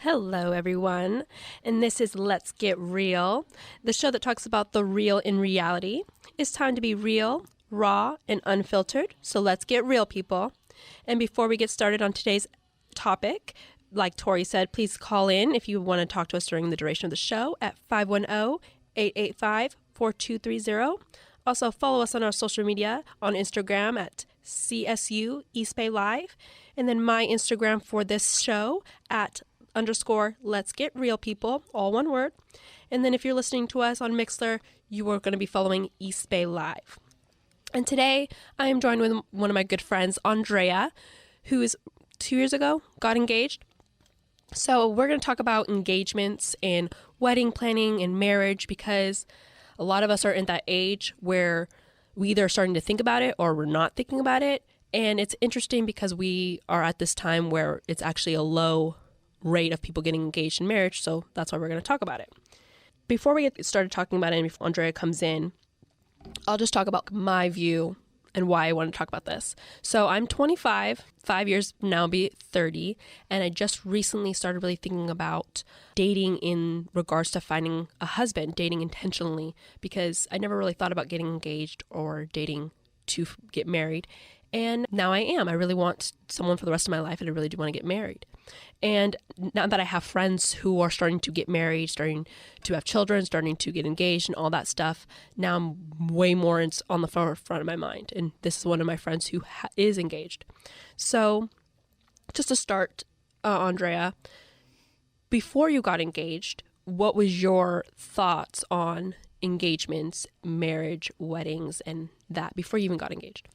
Hello, everyone, and this is Let's Get Real, the show that talks about the real in reality. It's time to be real, raw, and unfiltered, so let's get real, people. And before we get started on today's topic, like Tori said, please call in if you want to talk to us during the duration of the show at 510-885-4230. Also, follow us on our social media on Instagram at CSU East Bay Live, and then my Instagram for this show at _ Let's Get Real, people, all one word. And then if you're listening to us on Mixlr, you are going to be following East Bay Live. And today I am joined with one of my good friends, Andrea, who is 2 years ago got engaged. So we're going to talk about engagements and wedding planning and marriage, because a lot of us are in that age where we either are starting to think about it or we're not thinking about it. And it's interesting because we are at this time where it's actually a low rate of people getting engaged in marriage, so that's why we're going to talk about it. Before we get started talking about it, and before Andrea comes in, I'll just talk about my view and why I want to talk about this. So I'm 25, 5 years from now I'll be 30, and I just recently started really thinking about dating in regards to finding a husband, dating intentionally, because I never really thought about getting engaged or dating to get married. And now I am. I really want someone for the rest of my life, and I really do want to get married. And now that I have friends who are starting to get married, starting to have children, starting to get engaged and all that stuff, now I'm way more on the forefront of my mind. And this is one of my friends who is engaged. So just to start, Andrea, before you got engaged, what was your thoughts on engagements, marriage, weddings, and that before you even got engaged?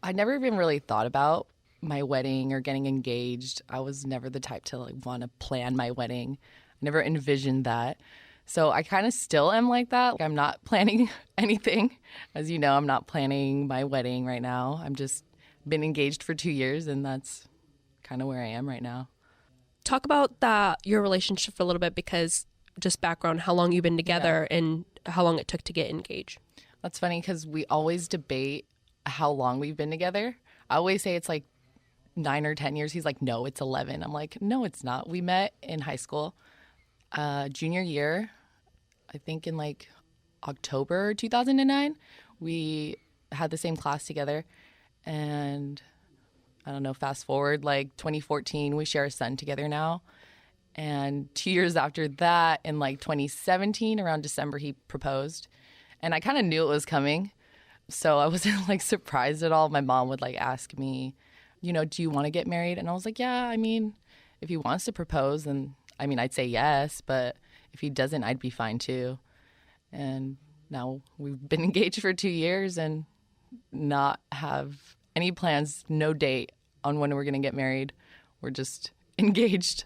I never even really thought about my wedding or getting engaged. I was never the type to want to plan my wedding. I never envisioned that. So I kind of still am like that. I'm not planning anything. As you know, I'm not planning my wedding right now. I'm just been engaged for 2 years, and that's kind of where I am right now. Talk about your relationship for a little bit, because just background, how long you've been together and how long it took to get engaged. That's funny because we always debate how long we've been together. I always say it's like 9 or 10 years. He's like, no, it's 11. I'm like, no, it's not. We met in high school, junior year, I think in like October 2009. We had the same class together, and I don't know, fast forward like 2014, we share a son together now. And 2 years after that, in like 2017, around December, he proposed. And I kind of knew it was coming. So I wasn't like surprised at all. My mom would like ask me, do you want to get married? And I was like, yeah, I mean, if he wants to propose, then I'd say yes. But if he doesn't, I'd be fine too. And now we've been engaged for 2 years and not have any plans, no date on when we're going to get married. We're just engaged.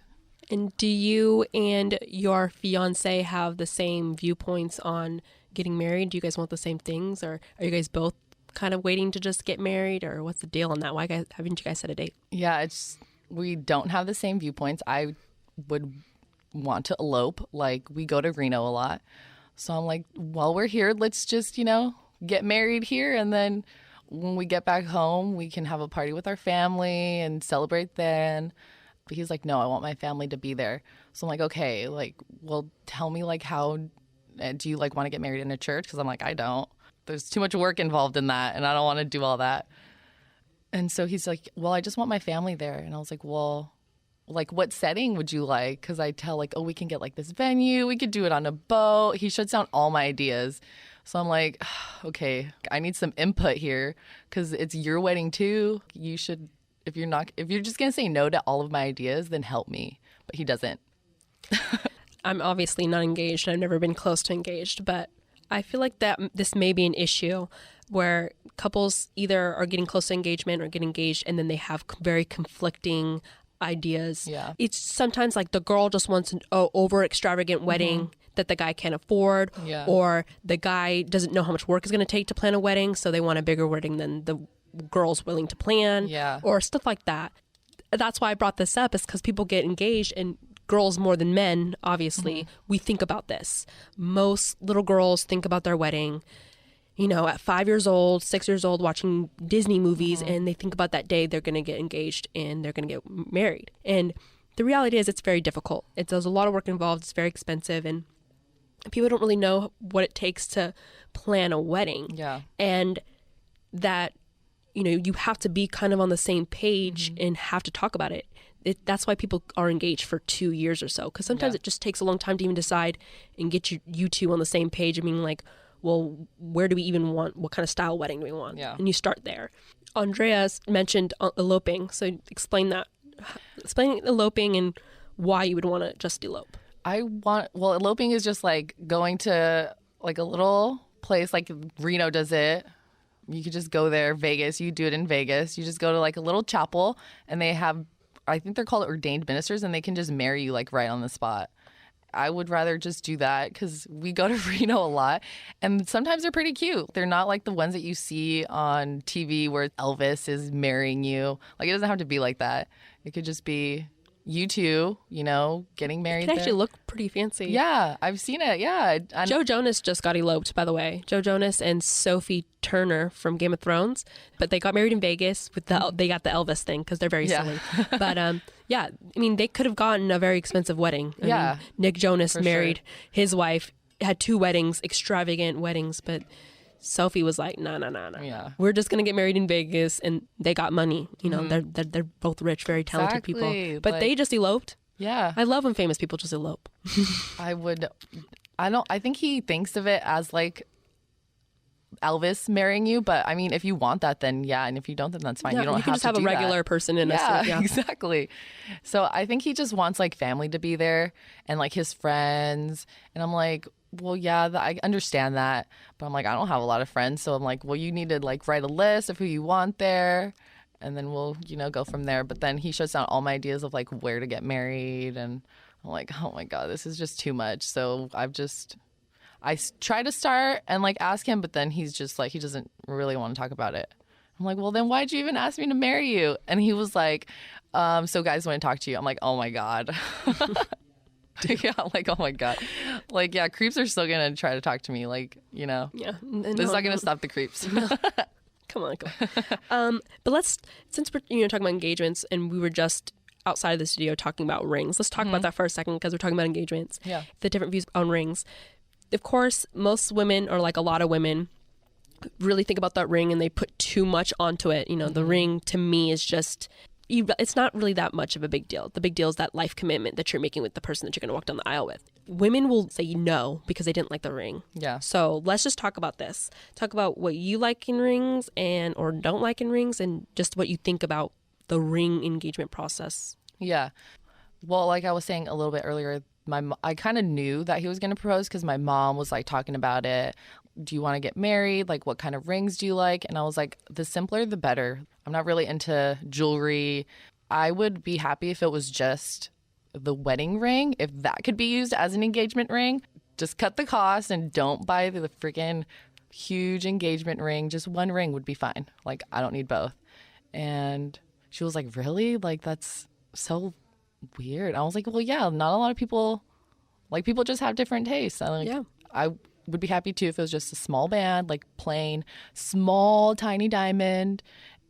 And do you and your fiance have the same viewpoints on getting married? Do you guys want the same things, or are you guys both kind of waiting to just get married, or what's the deal on that? Why haven't you guys set a date? Yeah, we don't have the same viewpoints. I would want to elope. Like, we go to Reno a lot. So I'm like, while we're here, let's just, get married here, and then when we get back home, we can have a party with our family and celebrate then. But he's like, no, I want my family to be there. So I'm like, okay, well, tell me how do you want to get married in a church? Because I'm like, I don't. There's too much work involved in that, and I don't want to do all that. And so he's like, well, I just want my family there. And I was like, well, what setting would you like? Because I tell oh, we can get this venue. We could do it on a boat. He shuts down all my ideas. So I'm like, okay, I need some input here because it's your wedding too. You should, if you're just going to say no to all of my ideas, then help me. But he doesn't. I'm obviously not engaged. I've never been close to engaged, but I feel like that this may be an issue where couples either are getting close to engagement or get engaged, and then they have very conflicting ideas. Yeah. It's sometimes the girl just wants an over extravagant wedding that the guy can't afford, or the guy doesn't know how much work it's going to take to plan a wedding, so they want a bigger wedding than the girl's willing to plan, or stuff like that. That's why I brought this up, is because people get engaged, and girls more than men, obviously, we think about this. Most little girls think about their wedding, at 5 years old, 6 years old, watching Disney movies, and they think about that day they're going to get engaged and they're going to get married. And the reality is it's very difficult. There's a lot of work involved. It's very expensive, and people don't really know what it takes to plan a wedding. Yeah. And that, you have to be kind of on the same page and have to talk about it. That's why people are engaged for 2 years or so, because sometimes it just takes a long time to even decide and get you two on the same page and being like, well, where do we even want, what kind of style wedding do we want? Yeah. And you start there. Andrea's mentioned eloping, so explain eloping and why you would want to just elope. Eloping is just like going to like a little place, like Reno does it. You could just go there. Vegas, you do it in Vegas. You just go to like a little chapel, and they have, I think they're called ordained ministers, and they can just marry you like right on the spot. I would rather just do that because we go to Reno a lot, and sometimes they're pretty cute. They're not like the ones that you see on TV where Elvis is marrying you. Like, it doesn't have to be like that. It could just be you two, getting married. It can actually look pretty fancy. Yeah, I've seen it. Yeah. Joe Jonas just got eloped, by the way. Joe Jonas and Sophie Turner from Game of Thrones, but they got married in Vegas they got the Elvis thing because they're very silly. But yeah, I mean, they could have gotten a very expensive wedding. I mean, Nick Jonas married his wife, had 2 weddings, extravagant weddings, but Sophie was like, no. Yeah. We're just going to get married in Vegas, and they got money. They're both rich, very talented people. But they just eloped. Yeah. I love when famous people just elope. I think he thinks of it as like Elvis marrying you, but I mean, if you want that, then yeah, and if you don't, then that's fine. Yeah, you don't you can have just have a regular person in a suit. Yeah, exactly. So I think he just wants like family to be there and like his friends, and I'm like, well, yeah, I understand that, but I'm like, I don't have a lot of friends, so I'm like, well, you need to like write a list of who you want there, and then we'll go from there. But then he shuts down all my ideas of like where to get married, and I'm like, oh my god, this is just too much. So I try to start and like ask him, but then he's just like, he doesn't really want to talk about it. I'm like, well, then why'd you even ask me to marry you? And he was like, so guys want to talk to you. I'm like, oh my god. Yeah, like, oh my god. Like, yeah, creeps are still going to try to talk to me. Like, Yeah. This is not going to stop the creeps. Come on. But since we're talking about engagements, and we were just outside of the studio talking about rings, let's talk about that for a second, because we're talking about engagements. Yeah. The different views on rings. Of course, most women, or like a lot of women, really think about that ring and they put too much onto it. The ring to me is just, it's not really that much of a big deal. The big deal is that life commitment that you're making with the person that you're going to walk down the aisle with. Women will say no because they didn't like the ring. Yeah. So let's just talk about this. Talk about what you like in rings or don't like in rings, and just what you think about the ring engagement process. Yeah. Well, like I was saying a little bit earlier, I kind of knew that he was going to propose because my mom was like talking about it. Do you want to get married? Like, what kind of rings do you like? And I was like, the simpler, the better. I'm not really into jewelry. I would be happy if it was just the wedding ring. If that could be used as an engagement ring, just cut the cost and don't buy the freaking huge engagement ring. Just one ring would be fine. Like, I don't need both. And she was like, really? Like, that's so weird. I was like, well, yeah, not a lot of people, like, people just have different tastes. I would be happy too if it was just a small band, like plain, small, tiny diamond,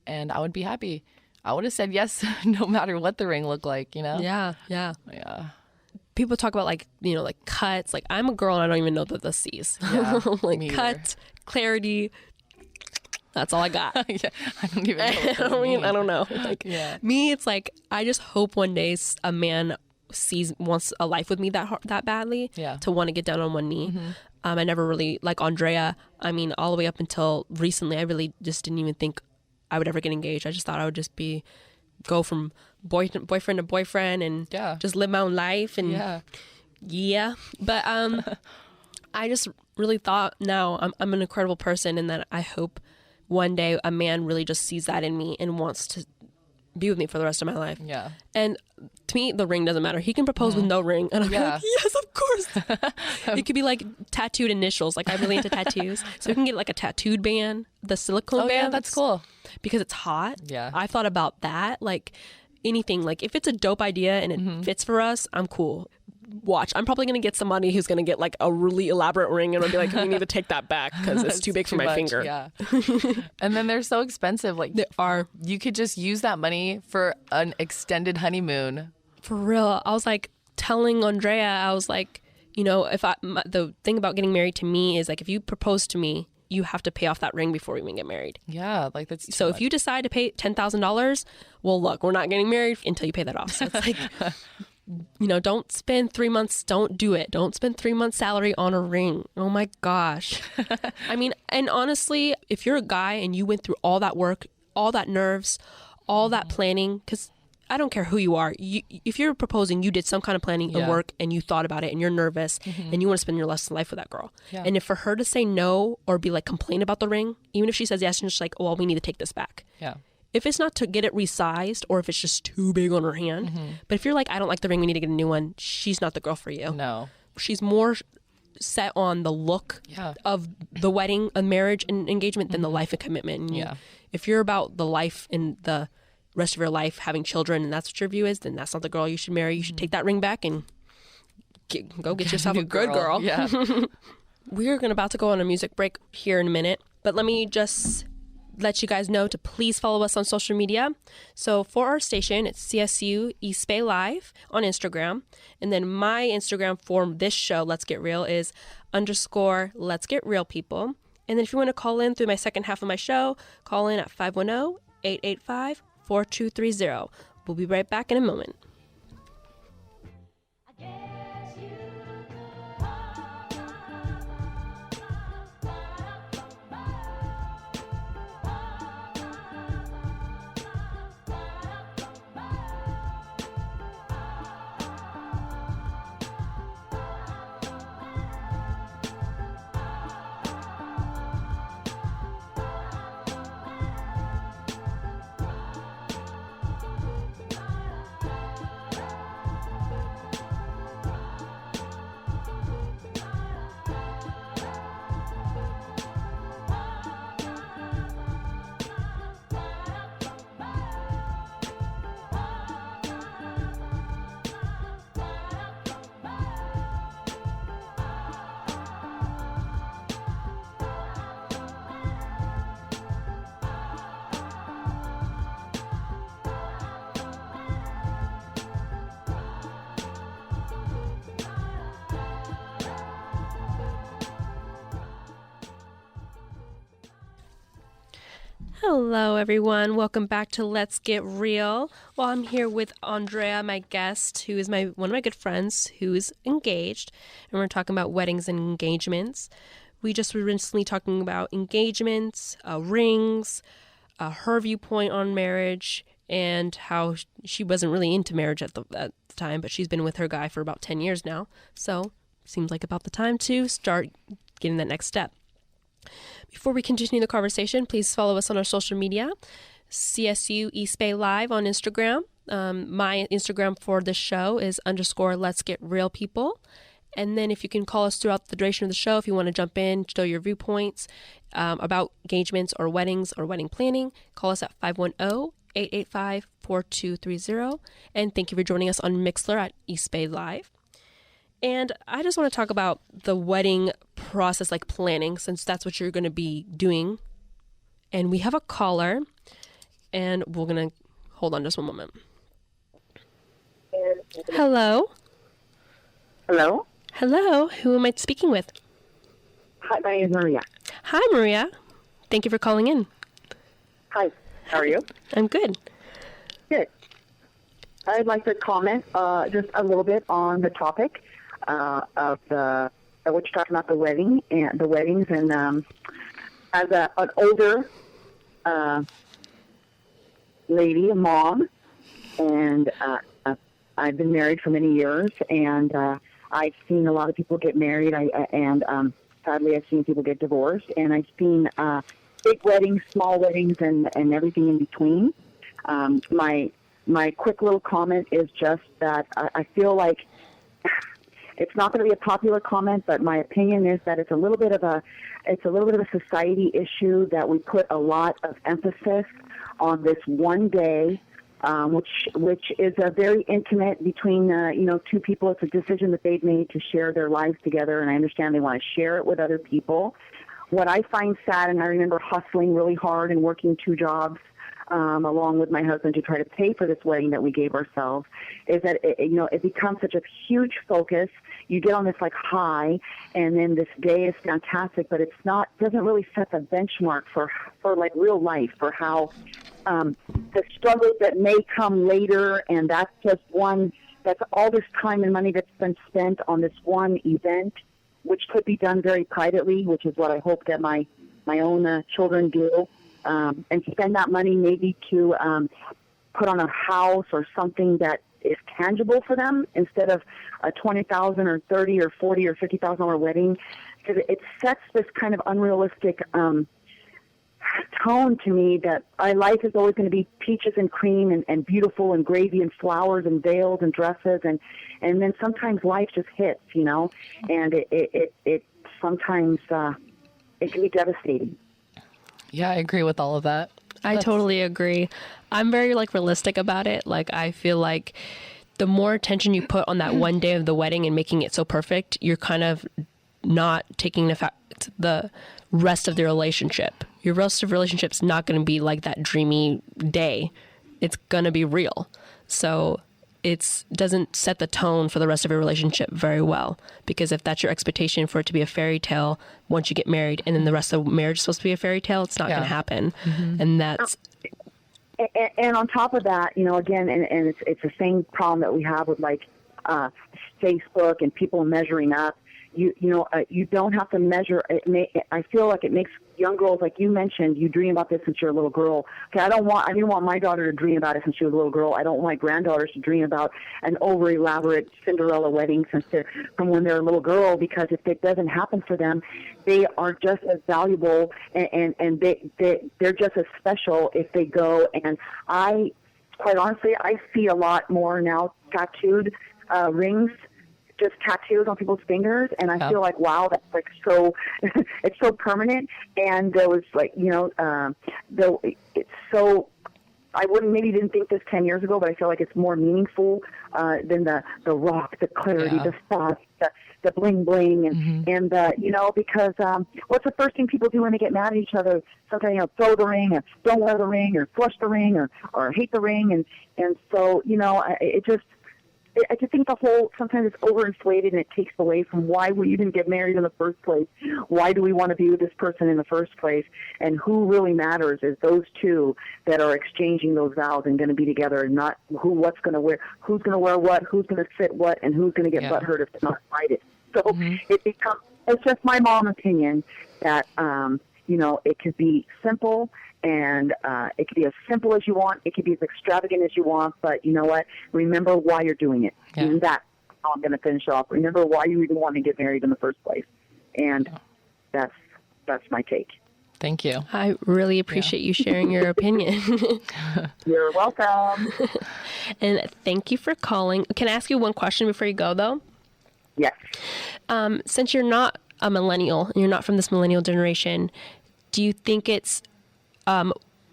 and I would be happy. I would have said yes no matter what the ring looked like, Yeah. Yeah. People talk about like cuts. Like, I'm a girl and I don't even know the C's. Yeah, like me cut, either. clarity. That's all I got. Yeah, I don't even know. I don't know. Like, Yeah. Me, it's like, I just hope one day a man wants a life with me that badly. Yeah. To want to get down on one knee. I never really, like Andrea, I mean, all the way up until recently, I really just didn't even think I would ever get engaged. I just thought I would just go from boyfriend to boyfriend and just live my own life. And yeah. But I just really thought now I'm an incredible person, and that I hope one day a man really just sees that in me and wants to be with me for the rest of my life. Yeah. And to me, the ring doesn't matter. He can propose with no ring. And I'm like, yes, of course. It could be like tattooed initials. Like, I'm really into tattoos. So we can get like a tattooed band, the silicone band. Yeah, that's cool. Because it's hot. Yeah. I've thought about that. Like, anything. Like, if it's a dope idea and it fits for us, I'm cool. Watch, I'm probably going to get somebody who's going to get like a really elaborate ring, and I'll be like, we need to take that back because it's too big for my finger. Yeah. And then they're so expensive. Like, They are. You could just use that money for an extended honeymoon For real. I was like telling Andrea, I was like, the thing about getting married to me is like, if you propose to me, you have to pay off that ring before we even get married. Yeah, like that's so if you decide to pay $10,000, well, look, we're not getting married until you pay that off. So it's like, don't spend 3 months. Don't do it. Don't spend 3 months' salary on a ring. Oh my gosh. I mean, and honestly, if you're a guy and you went through all that work, all that nerves, all that planning, because I don't care who you are. If you're proposing, you did some kind of planning and work and you thought about it and you're nervous and you want to spend your rest of life with that girl. Yeah. And if for her to say no or be like complain about the ring, even if she says yes, and she's like, oh, well, we need to take this back. Yeah. If it's not to get it resized or if it's just too big on her hand, but if you're like, I don't like the ring, we need to get a new one, she's not the girl for you. No. She's more set on the look of the wedding, a marriage and engagement than the life and commitment. And if you're about the life and the rest of your life having children and that's what your view is, then that's not the girl you should marry. You should take that ring back and go get yourself a good girl. Yeah. We're about to go on a music break here in a minute, but let me just let you guys know to please follow us on social media. So for our station, it's CSU East Bay Live on Instagram. And then my Instagram for this show, Let's Get Real, is _ Let's Get Real People. And then if you want to call in through my second half of my show, call in at 510-885-4230. We'll be right back in a moment. Hello, everyone. Welcome back to Let's Get Real. Well, I'm here with Andrea, my guest, who is one of my good friends who's engaged, and we're talking about weddings and engagements. We just were recently talking about engagements, rings, her viewpoint on marriage, and how she wasn't really into marriage at the time, but she's been with her guy for about 10 years now. So seems like about the time to start getting that next step. Before we continue the conversation, please follow us on our social media, CSU East Bay Live on Instagram. My Instagram for this show is _ Let's Get Real People. And then if you can call us throughout the duration of the show, if you want to jump in, show your viewpoints about engagements or weddings or wedding planning, call us at 510-885-4230. And thank you for joining us on Mixlr at East Bay Live. And I just want to talk about the wedding process, like planning, since that's what you're going to be doing. And we have a caller, and we're going to hold on just one moment. Hello? Hello? Hello. Who am I speaking with? Hi, my name is Maria. Hi, Maria. Thank you for calling in. Hi. How are you? I'm good. Good. I'd like to comment just a little bit on the topic of what you're talking about, the weddings, and as an older lady, a mom, and I've been married for many years, and I've seen a lot of people get married, and sadly I've seen people get divorced, and I've seen big weddings, small weddings, and everything in between. My quick little comment is just that I feel like it's not going to be a popular comment, but my opinion is that it's a little bit of a society issue that we put a lot of emphasis on this one day, which is a very intimate between two people. It's a decision that they've made to share their lives together, and I understand they want to share it with other people. What I find sad, and I remember hustling really hard and working 2 jobs along with my husband, to try to pay for this wedding that we gave ourselves, is that it becomes such a huge focus. You get on this like high, and then this day is fantastic, but doesn't really set the benchmark for like real life, for how the struggles that may come later, and that's all this time and money that's been spent on this one event, which could be done very privately, which is what I hope that my own children do, and spend that money maybe to put on a house or something that is tangible for them, instead of a $20,000 or $30,000 or $40,000 or $50,000 wedding, because it sets this kind of unrealistic tone to me that our life is always going to be peaches and cream and beautiful and gravy and flowers and veils and dresses, and then sometimes life just hits, and it sometimes it can be devastating. Yeah, I agree with all of that. I totally agree. I'm very realistic about it. I feel like the more attention you put on that one day of the wedding and making it so perfect, you're kind of not taking the rest of the relationship. Your rest of the relationship's not going to be like that dreamy day. It's going to be real. So it doesn't set the tone for the rest of your relationship very well, because if that's your expectation for it to be a fairy tale once you get married, and then the rest of the marriage is supposed to be a fairy tale, it's not going to happen. Mm-hmm. And that's... And on top of that, again, and it's the same problem that we have with Facebook and people measuring up. You don't have to measure. I feel like it makes young girls, like you mentioned, you dream about this since you're a little girl. Okay, I didn't want my daughter to dream about it since she was a little girl. I don't want my granddaughters to dream about an over elaborate Cinderella wedding from when they're a little girl, because if it doesn't happen for them, they are just as valuable and they're just as special if they go. And quite honestly, I see a lot more now tattooed rings, just tattoos on people's fingers, and I feel like, wow, that's so it's so permanent. And there was it's so, I didn't think this 10 years ago, but I feel like it's more meaningful than the rock, the clarity, the sauce, the bling bling, and because what's the first thing people do when they get mad at each other? Sometimes throw the ring, or don't wear the ring, or flush the ring, or hate the ring, and so I just think sometimes it's overinflated, and it takes away from why we even get married in the first place. Why do we want to be with this person in the first place? And who really matters is those two that are exchanging those vows and going to be together, and not who's going to wear what, who's going to fit what, and who's going to get butthurt if it's not invited. So it's just my mom's opinion that, it could be simple, and it could be as simple as you want. It could be as extravagant as you want. But you know what? Remember why you're doing it. Yeah. And that's how I'm going to finish off. Remember why you even want to get married in the first place. And that's my take. Thank you. I really appreciate you sharing your opinion. You're welcome. And thank you for calling. Can I ask you one question before you go, though? Yes. Since you're not a millennial, and you're not from this millennial generation, do you think it's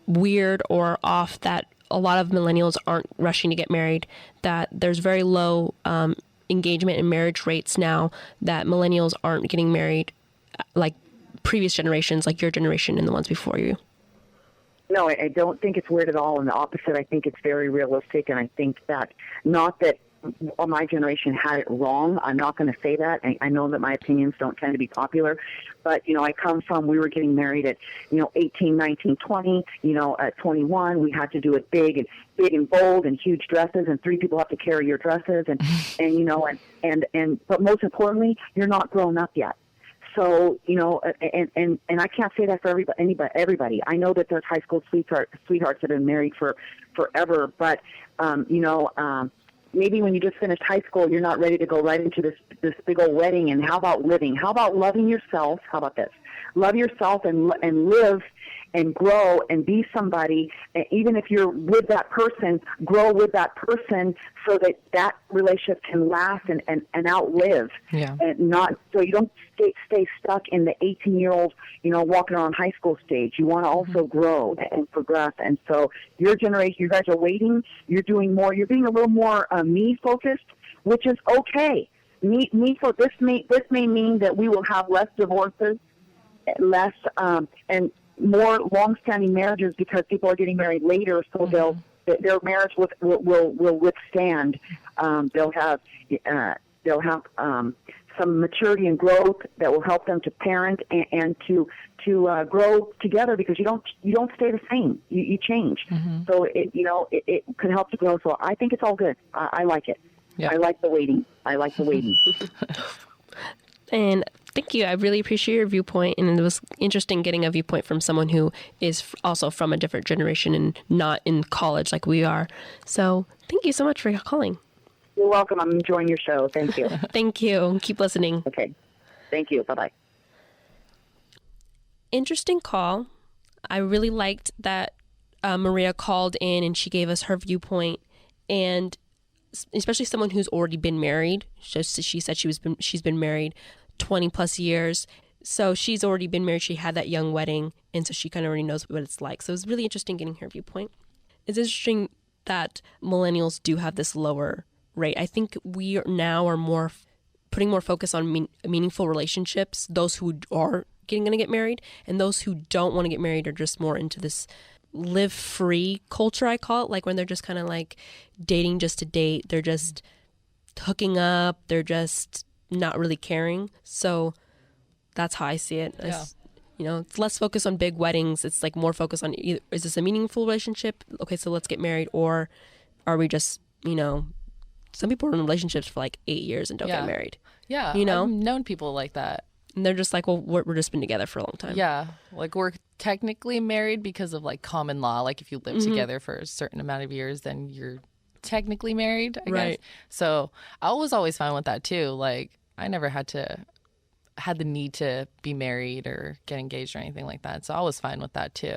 weird or off that a lot of millennials aren't rushing to get married, that there's very low engagement and marriage rates now, that millennials aren't getting married like previous generations, like your generation and the ones before you? No, I don't think it's weird at all. And the opposite, I think it's very realistic. And I think that, not that my generation had it wrong. I'm not going to say that. I know that my opinions don't tend to be popular, but, I come from, we were getting married at, 18, 19, 20, at 21, we had to do it big and bold and huge dresses, and 3 people have to carry your dresses, and but most importantly, you're not grown up yet. So, and I can't say that for everybody. I know that there's high school sweethearts that have been married for forever, but, maybe when you just finished high school, you're not ready to go right into this big old wedding. And how about living? How about loving yourself? How about this? Love yourself and live and grow and be somebody. And even if you're with that person, grow with that person so that relationship can last and outlive. Yeah. And not so you don't stay stuck in the 18-year-old, walking around high school stage. You want to also grow and progress. And so your generation, you guys are waiting. You're doing more. You're being a little more me focused, which is okay. Me for this may mean that we will have less divorces, less and more long-standing marriages because people are getting married later, so their marriage will withstand. They'll have some maturity and growth that will help them to parent and to grow together, because you don't stay the same. You change. So it could help to grow. So I think it's all good. I like it. Yeah. I like the waiting. And thank you. I really appreciate your viewpoint. And it was interesting getting a viewpoint from someone who is also from a different generation and not in college like we are. So thank you so much for calling. You're welcome. I'm enjoying your show. Thank you. Thank you. Keep listening. Okay. Thank you. Bye-bye. Interesting call. I really liked that Maria called in and she gave us her viewpoint, and especially someone who's already been married. She said she's been married 20 plus years. So she's already been married. She had that young wedding, and so she kind of already knows what it's like. So it was really interesting getting her viewpoint. It's interesting that millennials do have this lower rate. I think we now are putting more focus on meaningful relationships, those who are going to get married, and those who don't want to get married are just more into this live free culture, I call it, like when they're just kind of like dating just to date. They're just hooking up. They're just not really caring. So that's how I see it. Yeah. It's less focus on big weddings. It's like more focus on either, is this a meaningful relationship? Okay, so let's get married. Or are we just, some people are in relationships for like 8 years and don't get married. Yeah. I've known people like that. And they're just like, well, we're just been together for a long time. Yeah. Like we're technically married because of like common law. Like if you live together for a certain amount of years, then you're technically married, I guess. So I was always fine with that too. Like I never had the need to be married or get engaged or anything like that. So I was fine with that too.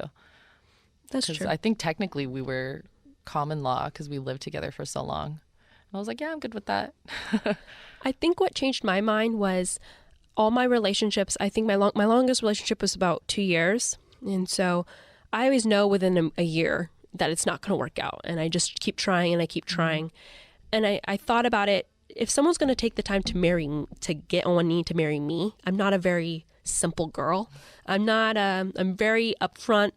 That's true. I think technically we were common law because we lived together for so long. And I was like, yeah, I'm good with that. I think what changed my mind was all my relationships. I think my longest relationship was about 2 years. And so I always know within a year that it's not going to work out. And I just keep trying and I keep trying. And I thought about it. If someone's going to take the time to get on one knee to marry me, I'm not a very simple girl. I'm very upfront.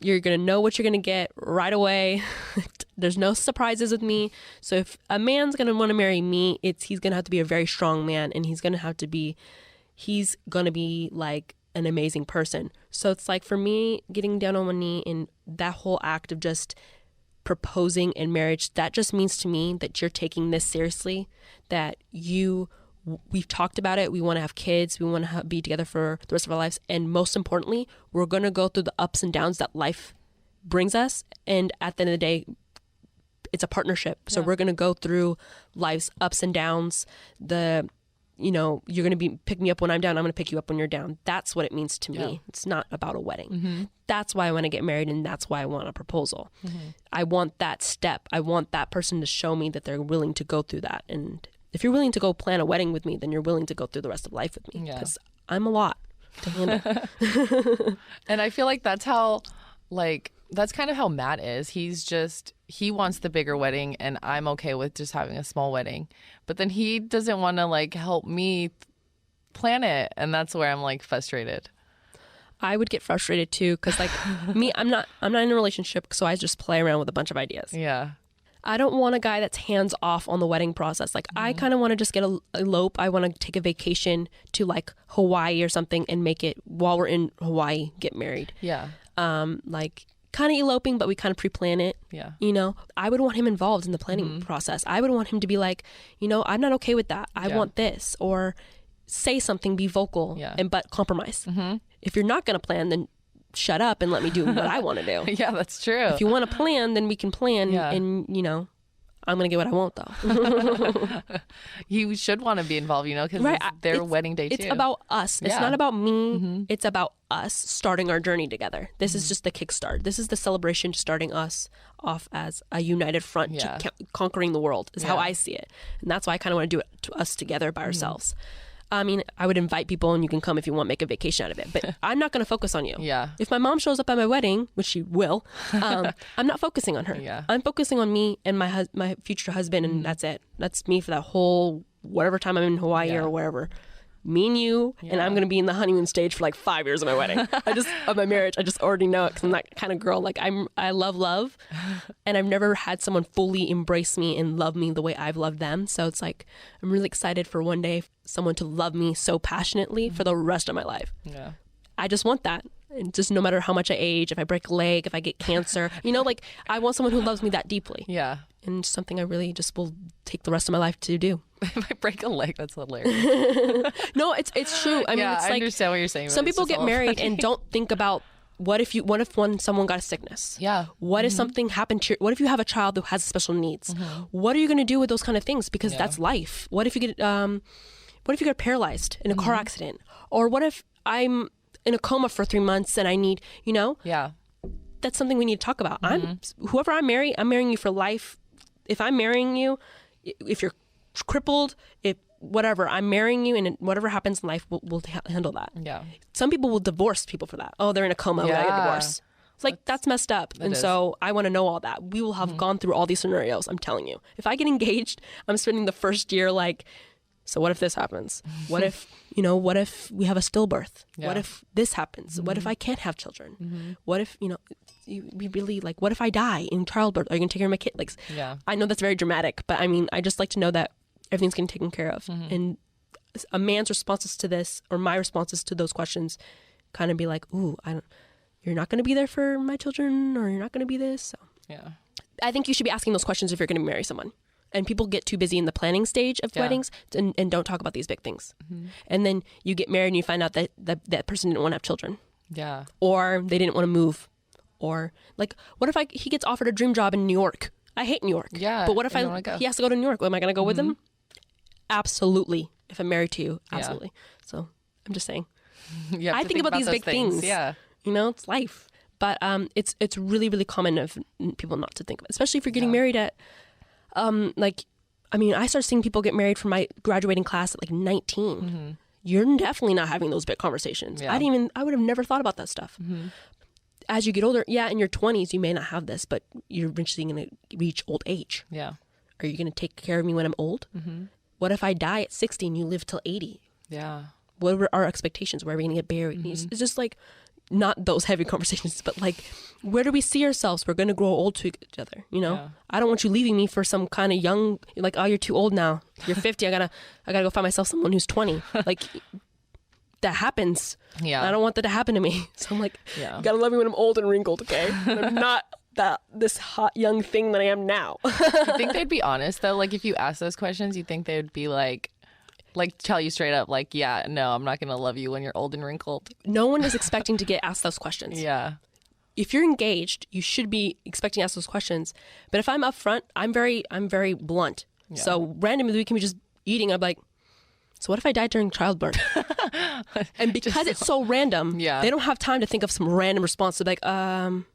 You're going to know what you're going to get right away. There's no surprises with me. So if a man's going to want to marry me, he's going to have to be a very strong man, and he's going to be like an amazing person. So it's like for me, getting down on one knee and that whole act of just proposing in marriage, that just means to me that you're taking this seriously, that we've talked about it. We want to have kids. We want to be together for the rest of our lives. And most importantly, we're going to go through the ups and downs that life brings us. And at the end of the day, it's a partnership. So we're going to go through life's ups and downs. You're going to pick me up when I'm down. I'm going to pick you up when you're down. That's what it means to me. Yeah. It's not about a wedding. That's why I want to get married, and that's why I want a proposal. I want that step. I want that person to show me that they're willing to go through that. And if you're willing to go plan a wedding with me, then you're willing to go through the rest of life with me, because I'm a lot to handle. And I feel like that's kind of how Matt is. He wants the bigger wedding, and I'm okay with just having a small wedding. But then he doesn't want to like help me plan it, and that's where I'm like frustrated. I would get frustrated too, because like me, I'm not in a relationship, so I just play around with a bunch of ideas. Yeah. I don't want a guy that's hands off on the wedding process. Like I kind of want to just get elope. I want to take a vacation to like Hawaii or something and make it while we're in Hawaii, get married. Yeah. Like kind of eloping, but we kind of pre-plan it. Yeah. I would want him involved in the planning process. I would want him to be like, I'm not okay with that. I want this, or say something, be vocal, but compromise. If you're not going to plan, then shut up and let me do what I want to do. Yeah, that's true. If you want to plan, then we can plan. And, I'm going to get what I want, though. You should want to be involved, because it's their wedding day, too. It's about us. It's not about me. It's about us starting our journey together. This is just the kickstart. This is the celebration starting us off as a united front to conquering the world is how I see it. And that's why I kind of want to do it to us together by ourselves. I mean, I would invite people and you can come if you want, make a vacation out of it. But I'm not going to focus on you. Yeah. If my mom shows up at my wedding, which she will, I'm not focusing on her. Yeah. I'm focusing on me and my future husband, and that's it. That's me for that whole whatever time I'm in Hawaii or wherever. me and you, and I'm going to be in the honeymoon stage for like 5 years of my wedding. Of my marriage, I just already know it because I'm that kind of girl. Like I love, and I've never had someone fully embrace me and love me the way I've loved them. So it's like, I'm really excited for one day someone to love me so passionately for the rest of my life. Yeah. I just want that. And just no matter how much I age, if I break a leg, if I get cancer, like I want someone who loves me that deeply. Yeah. And something I really just will take the rest of my life to do. If I break a leg, that's hilarious. No, it's true. I mean, it's I like, understand what you're saying. Some people get married and don't think about what if someone got a sickness? Yeah. What if something happened to what if you have a child who has special needs? What are you going to do with those kind of things? Because that's life. What if you get paralyzed in a car accident? Or what if I'm in a coma for 3 months and I need, Yeah. That's something we need to talk about. Whoever I'm marrying you for life. If I'm marrying you, if you're crippled, if whatever, I'm marrying you, and whatever happens in life, we'll handle that. Yeah. Some people will divorce people for that. Oh, they're in a coma. Yeah. I get divorced. It's like, that's messed up. And so I want to know all that. We will have gone through all these scenarios. I'm telling you. If I get engaged, I'm spending the first year like, so what if this happens? What if, what if we have a stillbirth? Yeah. What if this happens? What if I can't have children? What if, we really like, what if I die in childbirth? Are you going to take care of my kid? Like, Yeah. I know that's very dramatic, but I mean, I just like to know that everything's getting taken care of. And a man's responses to this, or my responses to those questions, kind of be like, ooh, you're not going to be there for my children, or you're not going to be this. So Yeah. I think you should be asking those questions if you're going to marry someone. And people get too busy in the planning stage of weddings and don't talk about these big things. And then you get married and you find out that that person didn't want to have children, Yeah. or they didn't want to move, or like, what if he gets offered a dream job in New York? I hate New York. Yeah. But what if you don't wanna go. he has to go to New York? Am I going to go with him? Absolutely. If I'm married to you, absolutely. So I'm just saying. You have I to think about these those big things. Yeah. It's life. But it's really, really common of people not to think of it, especially if you're getting married at I started seeing people get married from my graduating class at like 19. You're definitely not having those big conversations. Yeah. I would have never thought about that stuff. As you get older, in your 20s, you may not have this, but you're eventually going to reach old age. Yeah. Are you going to take care of me when I'm old? What if I die at 60 and you live till 80? Yeah. What are our expectations? Where are we going to get buried? It's just like, not those heavy conversations, but like, where do we see ourselves? We're going to grow old together, Yeah. I don't want you leaving me for some kind of young, like, oh, you're too old now. You're 50. I gotta go find myself someone who's 20. Like, that happens. Yeah. I don't want that to happen to me. So I'm like, Yeah. you gotta love me when I'm old and wrinkled, okay? And I'm not this hot young thing that I am now. You think they'd be honest though? Like if you ask those questions, you think they would be like tell you straight up, like, yeah, no, I'm not gonna love you when you're old and wrinkled. No one is expecting to get asked those questions. Yeah. If you're engaged, you should be expecting to ask those questions. But if I'm upfront, I'm very blunt. Yeah. So randomly we can be just eating. I'm like, so what if I died during childbirth? And because it's so random, Yeah. they don't have time to think of some random response. They're like, I'm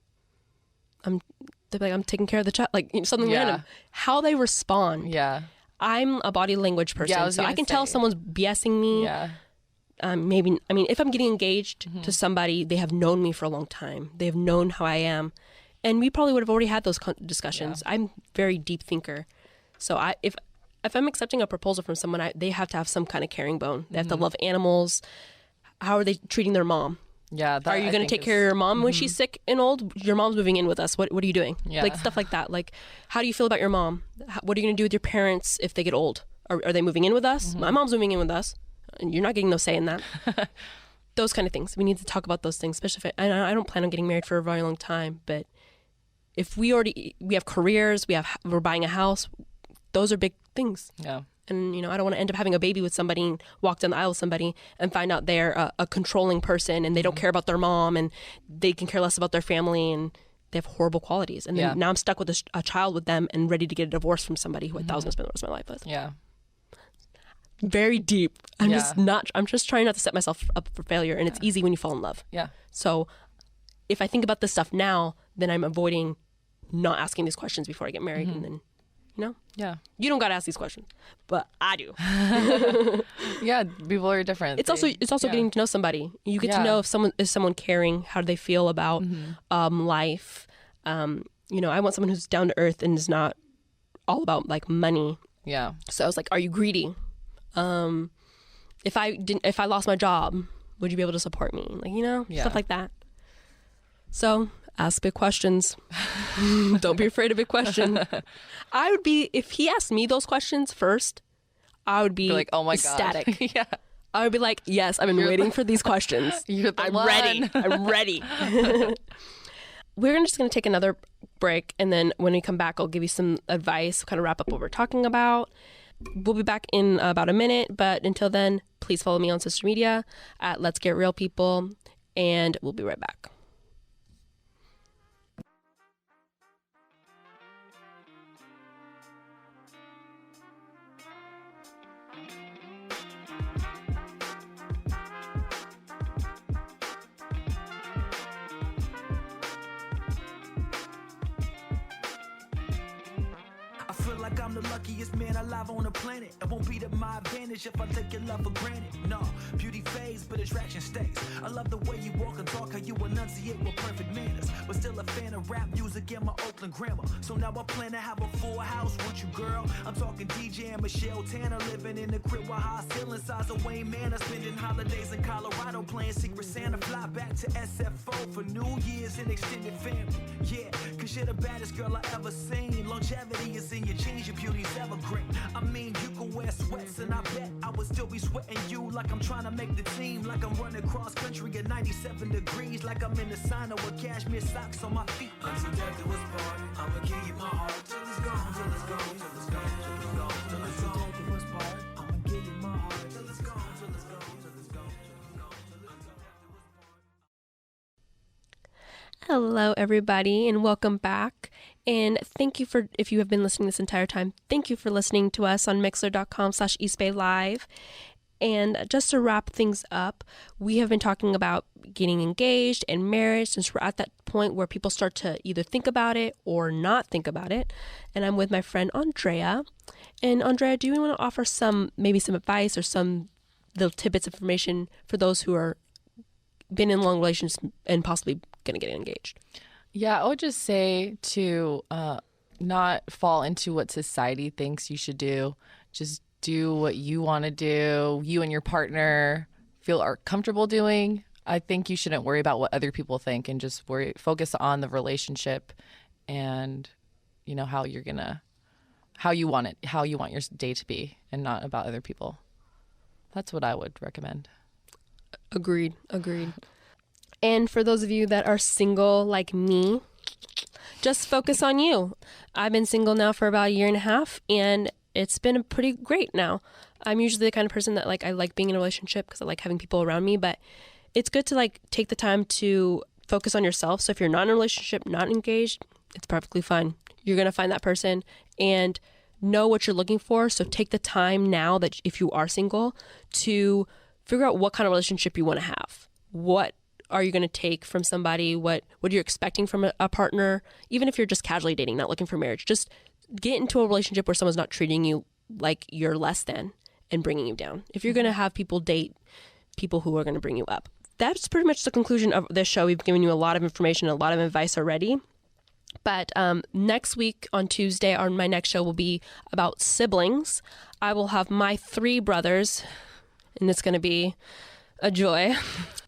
taking care of the child, like something Yeah. random. How they respond. Yeah. I'm a body language person, Yeah, I was so I gonna can tell say. someone's BSing me. Yeah. If I'm getting engaged to somebody, they have known me for a long time. They have known how I am. And we probably would have already had those discussions. Yeah. I'm very deep thinker. So if I'm accepting a proposal from someone, they have to have some kind of caring bone. They have to love animals. How are they treating their mom? Yeah. Are you going to take care of your mom when she's sick and old? Your mom's moving in with us. What are you doing? Yeah. Like stuff like that. Like, how do you feel about your mom? What are you going to do with your parents if they get old? Are they moving in with us? My mom's moving in with us. And you're not getting no say in that. Those kind of things. We need to talk about those things, especially if I don't plan on getting married for a very long time. But if we have careers, we're buying a house, those are big things. Yeah. And, I don't want to end up having a baby with somebody and walk down the aisle with somebody and find out they're a controlling person and they don't care about their mom and they can care less about their family and they have horrible qualities. And then now I'm stuck with a child with them and ready to get a divorce from somebody who I thought I was going to spend the rest of my life with. Yeah. Very deep. I'm Yeah. just trying not to set myself up for failure. And it's easy when you fall in love. Yeah. So if I think about this stuff now, then I'm avoiding not asking these questions before I get married. And then, Yeah. you don't got to ask these questions, but I do. Yeah. People are different. It's also getting to know somebody. You get to Yeah. know if someone caring, how do they feel about life. I want someone who's down to earth and is not all about like money. Yeah. So I was like, are you greedy? if I lost my job, would you be able to support me? Like, you know, stuff like that. So ask big questions. Don't be afraid of big question. I would be, if he asked me those questions first, I would be like, oh my ecstatic. God. Yeah. I would be like, yes, I've been waiting for these questions. I'm ready. I'm ready. We're just going to take another break. And then when we come back, I'll give you some advice, kind of wrap up what we're talking about. We'll be back in about a minute. But until then, please follow me on social media at Let's Get Real People. And we'll be right back. I'm the luckiest man alive on the planet. It won't be to my advantage if I take your love for granted. No, beauty fades, but attraction stays. I love the way you walk and talk, how you enunciate with perfect manners. But still a fan of rap music and my Oakland grammar. So now I plan to have a full house with you, girl. I'm talking DJ and Michelle Tanner, living in the crib with high ceiling size of Wayne Manor, spending holidays in Colorado, playing Secret Santa, fly back to SFO for New Year's and extended family. Yeah, cause you're the baddest girl I ever seen. Longevity is in your jeans, your beauty's evergreen. I mean, you can wear sweats and I bet I would still be sweating you like I'm trying to make the team, like I'm running cross country at 97 degrees, like I'm in the sauna with cashmere socks on my feet. Until death do us part, I'ma give you my heart till it's gone, till it's gone, till it's gone, till it's gone, till it's gone. Until death do us part, I'ma give you my heart till it's gone, till it's gone, till it's gone, till it's gone, till it's gone. Hello, everybody, and welcome back. And thank you for, if you have been listening this entire time, thank you for listening to us on Mixler.com/EastBayLive. And just to wrap things up, we have been talking about getting engaged and marriage, since we're at that point where people start to either think about it or not think about it. And I'm with my friend Andrea. And Andrea, do you want to offer maybe some advice or some little tidbits of information for those who are been in long relations and possibly going to get engaged? Yeah, I would just say to not fall into what society thinks you should do. Just do what you want to do, you and your partner are comfortable doing. I think you shouldn't worry about what other people think and just focus on the relationship and, you know, how you want your day to be, and not about other people. That's what I would recommend. Agreed. And for those of you that are single like me, just focus on you. I've been single now for about a year and a half, and it's been pretty great now. I'm usually the kind of person that I like being in a relationship because I like having people around me, but it's good to take the time to focus on yourself. So if you're not in a relationship, not engaged, it's perfectly fine. You're going to find that person and know what you're looking for. So take the time now that if you are single to figure out what kind of relationship you want to have. What are you going to take from somebody? What you're expecting from a partner? Even if you're just casually dating, not looking for marriage, just get into a relationship where someone's not treating you like you're less than and bringing you down. If you're going to have people date people who are going to bring you up. That's pretty much the conclusion of this show. We've given you a lot of information, a lot of advice already. But next week on Tuesday, my next show will be about siblings. I will have my 3 brothers, and it's going to be a joy.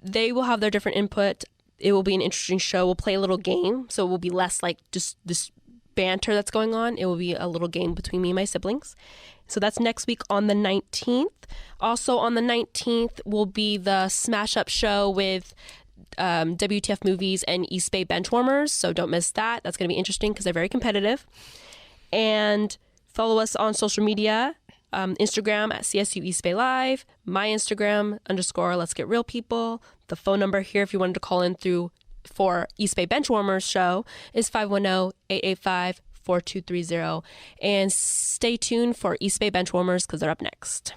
They will have their different input. It will be an interesting show. We'll play a little game, so it will be less like just this banter that's going on. It will be a little game between me and my siblings. So that's next week on the 19th. Also on the 19th will be the Smash Up show with WTF Movies and East Bay Benchwarmers. So don't miss that. That's going to be interesting because they're very competitive. And follow us on social media. Instagram at CSU East Bay Live, my Instagram _ Let's Get Real People. The phone number here, if you wanted to call in for East Bay Benchwarmers show, is 510-885-4230. And stay tuned for East Bay Benchwarmers because they're up next.